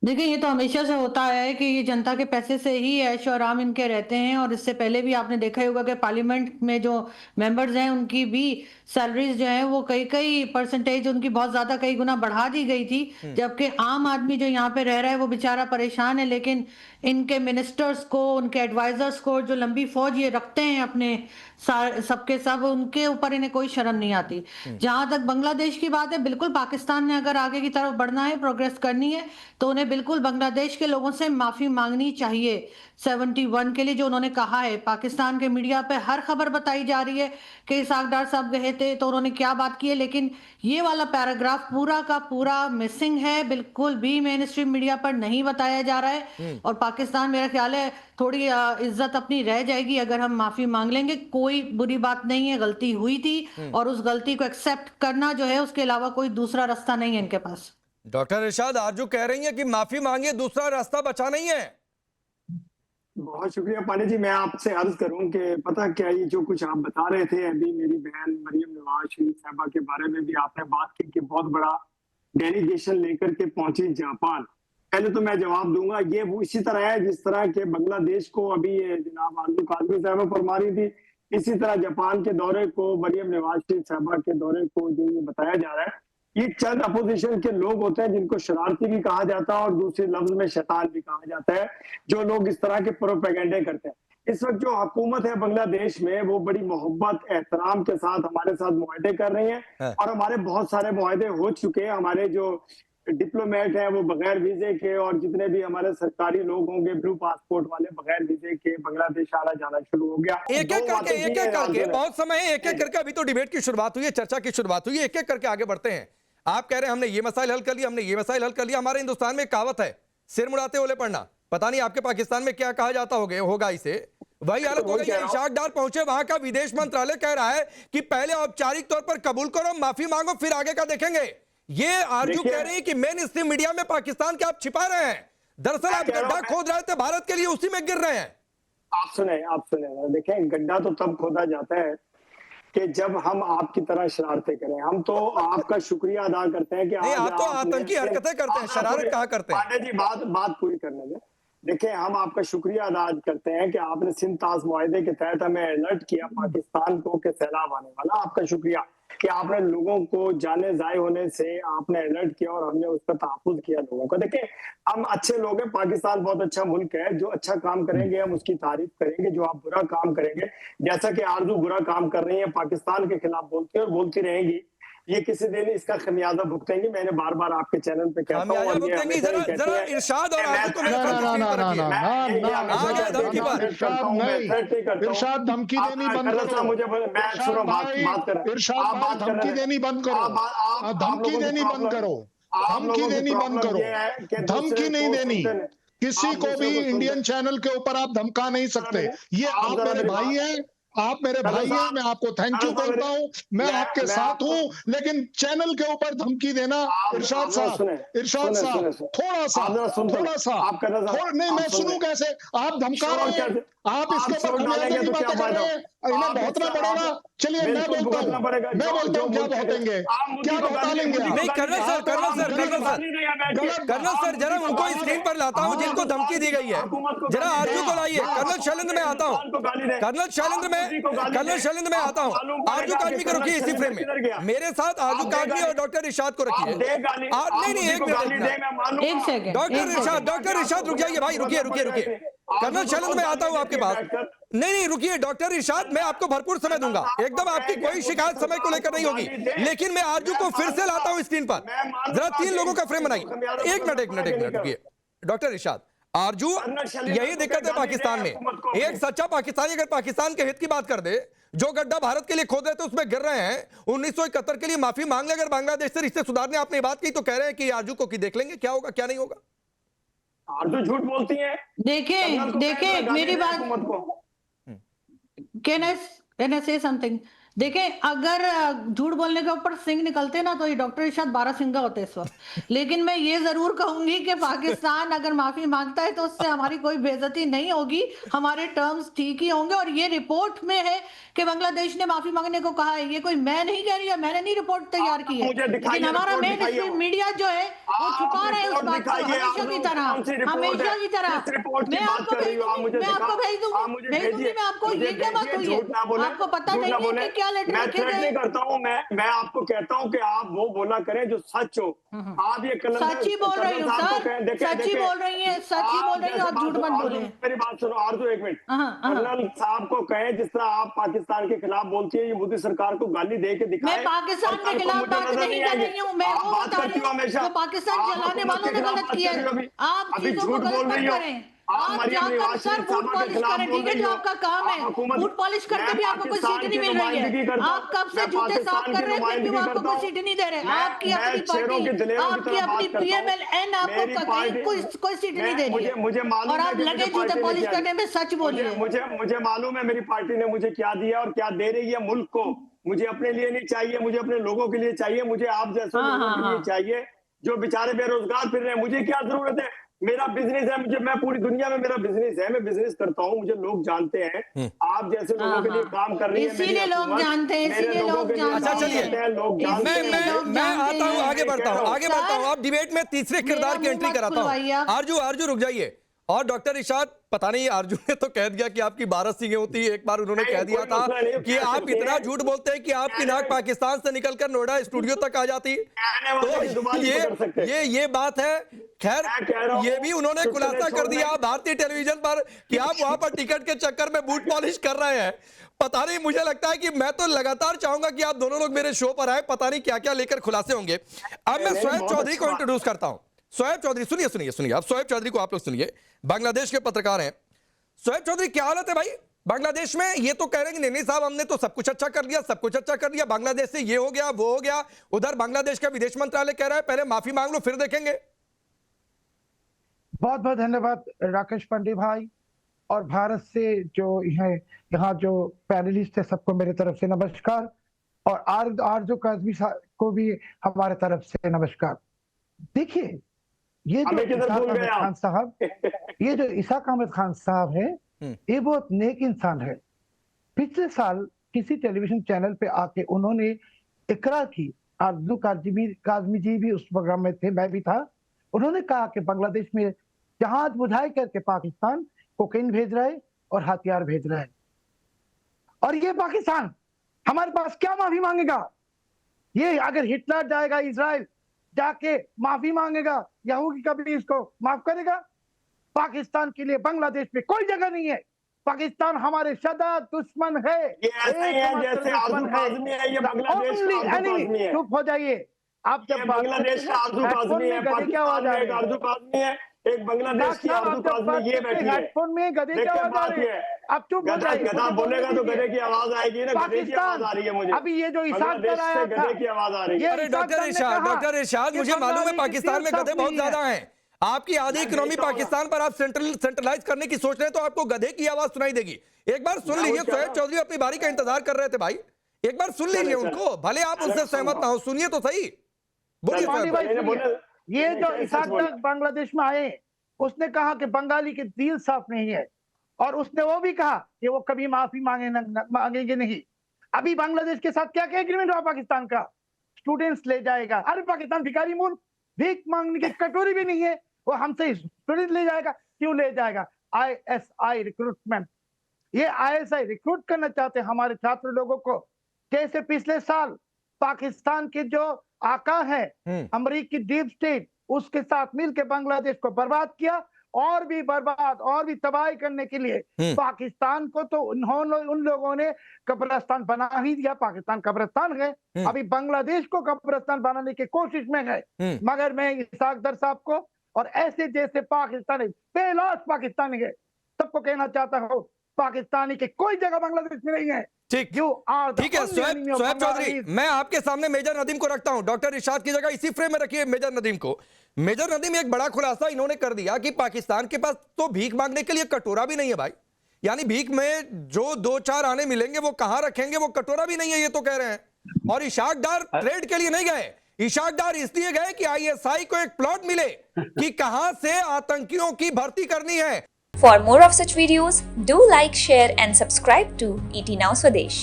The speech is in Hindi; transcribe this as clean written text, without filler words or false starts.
देखिए, ये तो हमेशा से होता है कि ये जनता के पैसे से ही ऐश और आराम इनके रहते हैं और इससे पहले भी आपने देखा ही होगा कि पार्लियामेंट में जो मेंबर्स हैं, उनकी भी सैलरीज़ जो हैं, वो कई-कई परसेंटेज उनकी बहुत ज़्यादा कई गुना बढ़ा दी गई थी। हुँ। जबकि आम आदमी जो यहाँ पे रह रहा है, वो बेचारा परेशान है, लेकिन इनके मिनिस्टर्स को, उनके एडवाइज़र्स को, जो लंबी फ़ौज ये रखते हैं अपने सबके सब, उनके ऊपर इन्हें कोई शर्म नहीं आती। हुँ। जहाँ तक बांग्लादेश की बात है, बिल्कुल पाकिस्तान ने अगर आगे की तरफ बढ़ना है, प्रोग्रेस करनी है, तो उन्हें बिल्कुल बांग्लादेश के लोगों से माफी मांगनी चाहिए 71 के लिए जो उन्होंने कहा है। पाकिस्तान के मीडिया पे हर खबर बताई जा रही है कि इसहाक डार साहब गए थे तो उन्होंने क्या बात की है, लेकिन ये वाला पैराग्राफ पूरा का पूरा मिसिंग है, बिल्कुल भी मेन स्ट्रीम मीडिया पर नहीं बताया जा रहा है। हुँ। और पाकिस्तान, मेरा ख्याल है, थोड़ी इज्जत अपनी रह जाएगी अगर हम माफी मांग लेंगे। कोई बुरी बात नहीं है, गलती हुई थी हुँ। और उस गलती को एक्सेप्ट करना जो है, उसके अलावा कोई दूसरा रास्ता नहीं है इनके पास। डॉक्टर इरशाद आरजू कह रही हैं कि माफी मांगिए, दूसरा रास्ता बचा नहीं है। बहुत शुक्रिया पांडे जी। मैं आपसे अर्ज करूं कि पता क्या, ये जो कुछ आप बता रहे थे अभी, मेरी बहन मरियम नवाज शरीफ साहबा के बारे में भी आपने बात की कि बहुत बड़ा डेलीगेशन लेकर के पहुंची जापान। पहले तो मैं जवाब दूंगा, ये वो इसी तरह है जिस तरह के बांग्लादेश को अभी ये जनाब आरजू काजमी साहबा फरमा रही थी, इसी तरह जापान के दौरे को, मरियम नवाज शरीफ साहबा के दौरे को जो ये बताया जा रहा है, ये चंद अपोजिशन के लोग होते हैं जिनको शरारती भी कहा जाता है और दूसरे लफ्ज में शैतान भी कहा जाता है, जो लोग इस तरह के प्रोपेगेंडे करते हैं। इस वक्त जो हुकूमत है बांग्लादेश में, वो बड़ी मोहब्बत एहतराम के साथ हमारे साथ मुआहदे कर रही है हाँ। और हमारे बहुत सारे मुआहदे हो चुके हैं। हमारे जो डिप्लोमेट हैं वो बगैर वीजे के, और जितने भी हमारे सरकारी लोग होंगे ब्लू पासपोर्ट वाले, बगैर वीजे के बांग्लादेश आना जाना शुरू हो गया। एक एक करके, एक एक करके, बहुत समय है, एक एक करके। अभी तो डिबेट की शुरुआत हुई है, चर्चा की शुरुआत हुई है, एक एक करके आगे बढ़ते हैं। आप कह रहे हैं हमने ये मसाइल हल कर लिया, हमने ये मसाइल हल कर लिया। हमारे हिंदुस्तान में एक कहावत है, सिर मुड़ाते ओले पड़ना। पता नहीं आपके पाकिस्तान में क्या कहा जाता होगा इसे। वही हालत हो गई है। इशाक डार पहुंचे, वहां का विदेश मंत्रालय कह रहा है कि पहले औपचारिक तौर पर कबूल करो, माफी मांगो, फिर आगे का देखेंगे। ये आरजू कह रही है कि मेन स्ट्रीम मीडिया में पाकिस्तान के आप छिपा रहे हैं, दरअसल आप गड्ढा खोद रहे थे भारत के लिए, उसी में गिर रहे हैं। आप सुने, देखें, गड्ढा तो तब खोदा जाता है कि जब हम आपकी तरह शरारतें करें। हम तो आपका शुक्रिया अदा करते हैं कि नहीं, आज आप तो आपने आतंकी हरकतें करते हैं, शरारत कहाँ करते हैं। पांडे जी, बात पूरी करने दें। देखिए, हम आपका शुक्रिया अदा करते हैं कि आपने सिंध ताज मुआहदे के तहत हमें अलर्ट किया पाकिस्तान को कि सैलाब आने वाला। आपका शुक्रिया कि आपने लोगों को जाने जाए होने से आपने अलर्ट किया और हमने उसका तहफ़्फ़ुज़ किया लोगों का। देखिए, हम अच्छे लोग हैं, पाकिस्तान बहुत अच्छा मुल्क है। जो अच्छा काम करेंगे हम उसकी तारीफ करेंगे, जो आप बुरा काम करेंगे, जैसा कि आरजू बुरा काम कर रही है, पाकिस्तान के खिलाफ बोलती है और बोलती रहेंगी, ये किसी दिन इसका खमियाजा भुगतेंगी। मैंने बार बार आपके चैनल पे कहता हूँ खामियाजा और ये भुगतेंगी। हमेशा ही जरा कहती जरा है इरशाद और आरजू को मैं मेरे ना साथ ना स्क्रीन ना पर ना रखिए। ना ना ना आ गया धमकी पर। इरशाद धमकी देनी बंद करो। मुझे मैं इरशाद सुनो, भाई, बात कर, इरशाद आप भाई बात कर धमकी रहे हैं। देनी बंद करो। आप धमकी लोगों की देनी बंद प्रॉब्लम, करो। आप धमकी लोगों की देनी बंद प्रॉब्लम करो। ये है कि दूसरे धमकी नहीं को देनी। सुनते नहीं। किसी आप को दूसरे भी को सुनते इंडियन चैनल के ऊपर आप धमका नहीं सकते। ये आप आप जरा मेरे मेरी भाई बात, हैं, आप मेरे करण भाई हैं, साहब, मैं आपको थैंक यू करण साहब करता हूं, मैं आपके मैं साथ आपको, हूं। लेकिन चैनल के ऊपर धमकी देना, इरशाद आप जरा साहब, सुने, इरशाद सुने साहब, सुने सुने थोड़ा सा, आप जरा सुनते थोड़ा रहे। सा, आप करण थोड़ा साहब, नहीं, आप मैं सुन सुनूं रहे, कैसे? आप धमका छोड़ रहे हैं, कर, आप आप इसके ऊपर छोड़ खमियाजे डालेंगे की तो क्या बातें कर फायदा? रहे हैं। इन्हें भुगतना पड़ेगा। चलिए मैं बिल्कुल बोलता भुगतना हूँ, पड़ेगा। मैं बोलता जो हूँ, क्या मुल्क है, भौतेंगे, आप मुझी क्या को भौता गाली लेंगे मुझी को आप? नहीं, गाली कर्नल दे, सर, आप कर्नल आप सर, मुझी को कर्नल गलत सर, गाली दे या बैठ के, गलत कर्नल आप सर, मुझी जरा को उनको गाली दे, स्क्रीन पर लाता हूं आप जिनको धमकी दी गई है। हुकूमत को जरा गाली दे, आरजू को लाइए। आप कर्नल शैलेंद्र में आता हूं, हिंदुस्तान को गाली दे, कर्नल शैलेंद्र आप मुझी को में, गाली कर्नल दे, शैलेंद्र में आता आपको हूं। मालूम आरजू पड़ेगा कि काटवी को कर्नल रखिए इसी शैलेंद्र फ्रेम में, किधर गया। मेरे साथ आरजू आप दे काटवी और गाली, डॉक्टर इरशाद को आप रखिए। दे गाली, आप नहीं नहीं, मुझी एक को मिनट गाली रुकना। दे, मैं मानूंगा। एक सेकंड, डॉक्टर एक इरशाद, सेकंड। डॉक्टर इरशाद रुक जाइए भाई, रुकिए रुकिए रुकिए। कर्नल शैलेंद्र में आता हूं आपके पास। नहीं नहीं, रुकिए डॉक्टर इरशाद, मैं आपको भरपूर समय दूंगा, एकदम आपकी कोई शिकायत समय को लेकर नहीं होगी। लेकिन मैं आरजू को फिर से लाता हूं स्क्रीन पर। जरा 3 लोगों का फ्रेम बनाइए। एक मिनट एक मिनट एक मिनट रुकिए। डॉक्टर इरशाद, आरजू, यही दिक्कत है पाकिस्तान में। एक सच्चा पाकिस्तानी अगर पाकिस्तान के हित की बात कर दे, जो गड्ढा भारत के लिए खोद रहे थे उसमें गिर रहे हैं, 1971 के लिए माफी मांग ले, अगर बांग्लादेश से रिश्ते सुधारने आपने बात की, तो कह रहे हैं कि आरजू को कि देख लेंगे क्या होगा क्या नहीं होगा। आरजू झूठ बोलती है। देखें, देखें मेरी बात, हुकूमत को कैन आई से समथिंग? देखें, अगर झूठ बोलने के ऊपर सिंग निकलते ना तो ये डॉक्टर इरशाद 12 सिंगा होते इस वक्त। लेकिन मैं ये जरूर कहूंगी कि पाकिस्तान अगर माफी मांगता है तो उससे हमारी कोई बेइज्जती नहीं होगी, हमारे टर्म्स ठीक ही होंगे। और ये रिपोर्ट में है कि बांग्लादेश ने माफी मांगने को कहा है, ये कोई मैं नहीं कह रही है, मैंने नहीं रिपोर्ट तैयार की है, लेकिन हमारा मेन स्ट्रीम मीडिया जो है वो छुपा रहे हैं उस बात को हमेशा की तरह, हमेशा की तरह। मैं आपको भेज दूंगी, मैं आपको भेज दूंगी मैं आपको। ये क्या बात हुई है, आपको पता नहीं है कि क्या लेटर मैं लिखे थ्रेट गए? नहीं करता हूँ, मैं आपको कहता हूँ कि आप वो बोला करें जो सच हो। आप ये सच ही बोल रही हूँ सर, सच ही बोल रही है, सच ही बोल रही है, आप झूठ मत बोले। मेरी बात सुनो आरजू, एक मिनट। कर्नल साहब को कहें जिस तरह आप पाकिस्तान के खिलाफ बोलती है, ये मोदी सरकार को गाली दे के दिखाएं। मैं पाकिस्तान के खिलाफ बात नहीं कर रही हूँ, मैं वो बता रही हूँ जो पाकिस्तान जलाने वालों ने गलत किया है। आप चीजों को गलत मत करें, आप जाकर सर फूड पॉलिश करें, ठीक है, जो आपका काम है। फूड पॉलिश करके भी आपको कोई सीट नहीं मिल रही है। आप कब से जूते साफ कर रहे हैं, फिर भी आपको कोई सीट नहीं दे रहे। आपकी अपनी पार्टी, आपकी अपनी PMLN आपको कोई सीट नहीं दे रही है, मुझे मालूम और आप लगे जूते पॉलिश करने में। सच बोलिए। मुझे मालूम है मेरी पार्टी ने मुझे क्या दिया और क्या दे रही है मुल्क को। मुझे अपने लिए नहीं चाहिए, मुझे अपने लोगों के लिए चाहिए, मुझे आप जैसे लोगों के लिए चाहिए जो बेचारे बेरोजगार फिर रहे हैं। मुझे क्या जरूरत है, मेरा बिजनेस है, मैं पूरी दुनिया में मेरा बिजनेस है, मैं बिजनेस करता हूँ, मुझे लोग जानते हैं। आप जैसे लोगों के लिए काम कर रही है, इसीलिए लोग जानते हैं, इसीलिए लोग जानते हैं। अच्छा चलिए, मैं आता हूँ, आगे बढ़ता हूँ। आप डिबेट में तीसरे किरदार की एंट्री कराता हूँ। आरजू रुक जाइए। और डॉक्टर इरशाद, पता नहीं आरजू ने तो कह दिया कि आपकी 12 सिंगें होती है। एक बार उन्होंने कह दिया था कि आप इतना झूठ बोलते हैं कि आपकी नाक पाकिस्तान से निकलकर नोएडा स्टूडियो तक आ जाती है। तो ये बात है। खैर, ये भी उन्होंने खुलासा कर दिया भारतीय टेलीविजन पर कि आप वहां पर टिकट के चक्कर में बूट पॉलिश कर रहे हैं। पता नहीं, मुझे लगता है कि मैं तो लगातार चाहूंगा कि आप दोनों लोग मेरे शो पर आए, पता नहीं क्या क्या लेकर खुलासे होंगे। अब मैं शोएब चौधरी को इंट्रोड्यूस करता हूं। शोएब चौधरी, सुनिए। अब शोएब चौधरी को आप लोग सुनिए, बांग्लादेश के पत्रकार हैं। शोएब चौधरी, क्या हालत है भाई बांग्लादेश में? ये तो कह रहे हैं कि नहीं साहब, हमने तो सब कुछ अच्छा कर लिया, बांग्लादेश से ये हो गया वो हो गया। उधर बांग्लादेश का विदेश मंत्रालय कह रहा है पहले माफी मांग लो फिर देखेंगे। बहुत बहुत धन्यवाद राकेश पांडे भाई, और भारत से जो यहाँ जो पैनलिस्ट है सबको मेरे तरफ से नमस्कार, और आरजू काज़मी को भी हमारे तरफ से नमस्कार। देखिए, ये जो इसाक अहमद खान साहब है, ये बहुत नेक इंसान है। पिछले साल किसी टेलीविजन चैनल पे आके उन्होंने इकरार की, आरजू काज़मी जी भी उस प्रोग्राम में थे, मैं भी था। उन्होंने कहा कि बांग्लादेश में जहाज बुझाई करके पाकिस्तान कोकेन भेज रहा है और हथियार भेज रहा है, और ये पाकिस्तान हमारे पास क्या माफी मांगेगा? ये अगर हिटलर जाएगा इजराइल, जाके माफी मांगेगा, यहूदी कभी इसको माफ करेगा? पाकिस्तान के लिए बांग्लादेश में कोई जगह नहीं है। पाकिस्तान हमारे सदा दुश्मन है। ये ऐसे ही है जैसे आरजू काज़मी है, ये बांग्लादेश का आरजू काज़मी है। चुप हो जाइए आप। जब बांग्लादेश का आरजू काज़मी है, पाकिस्तान में एक आरजू काज़मी है, एक बांग्लादेश की आरजू काज़मी ये बैठी है। हेडफोन में गधे की आवाज आ रही है। आप चुप हो जाइए। गधा बोलेगा तो गधे की आवाज आएगी ना, गधे की आवाज आ रही है मुझे। अभी ये जो इसाक कर आया था, गधे की आवाज आ रही है। अरे डॉक्टर इरशाद, मुझे मालूम है पाकिस्तान में गधे बहुत ज्यादा हैं। आपकी आधी इकोनॉमी पाकिस्तान पर आप सेंट्रलाइज करने की सोच रहे हैं, तो आपको गधे की आवाज सुनाई देगी। एक बार सुन लीजिए, शोएब चौधरी अपनी बारी का इंतजार कर रहे थे भाई, एक बार सुन लीजिए उनको, भले आप उनसे सहमत ना हो, सुनिए तो सही। बोलिए। ये जो इसाक बांग्लादेश में आए, उसने कहा कि बंगाली के दिल साफ नहीं है, और उसने वो भी कहा कि वो कभी माफी मांगेंगे नहीं। अभी बांग्लादेश के साथ क्या क्या एग्रीमेंट हुआ पाकिस्तान का? स्टूडेंट्स ले जाएगा। अरे पाकिस्तान भिखारी मुल्क, भीख मांगने की कटोरी भी नहीं है, वो हमसे स्टूडेंट ले जाएगा। क्यों ले जाएगा? ISI रिक्रूटमेंट, ये ISI रिक्रूट करना चाहते हैं हमारे छात्र लोगों को। जैसे पिछले साल पाकिस्तान के जो आका है अमेरिकी डीप स्टेट, उसके साथ मिलकर बांग्लादेश को बर्बाद किया, और भी बर्बाद और भी तबाही करने के लिए पाकिस्तान को तो उन लोगों ने कब्रिस्तान बना ही दिया। पाकिस्तान कब्रिस्तान है, अभी बांग्लादेश को कब्रिस्तान बनाने की कोशिश में है। मगर मैं इसाक दर साहब को और ऐसे जैसे पाकिस्तानी बेलाश पाकिस्तानी है सबको कहना चाहता हूँ, पाकिस्तानी की कोई जगह बांग्लादेश में नहीं है। ठीक है शोएब चौधरी, मैं आपके सामने मेजर नदीम को रखता हूं। डॉक्टर इरशाद की जगह इसी फ्रेम में रखिए मेजर नदीम को। मेजर नदीम, एक बड़ा खुलासा इन्होंने कर दिया कि पाकिस्तान के पास तो भीख मांगने के लिए कटोरा भी नहीं है भाई। यानी भीख में जो 2-4 आने मिलेंगे वो कहां रखेंगे, वो कटोरा भी नहीं है, ये तो कह रहे हैं। और इशाक डार ट्रेड के लिए नहीं गए, इशाक डार इसलिए गए कि आईएसआई को एक प्लॉट मिले कि कहां से आतंकियों की भर्ती करनी है। For more of such videos, do like, share and subscribe to ET Now Swadesh.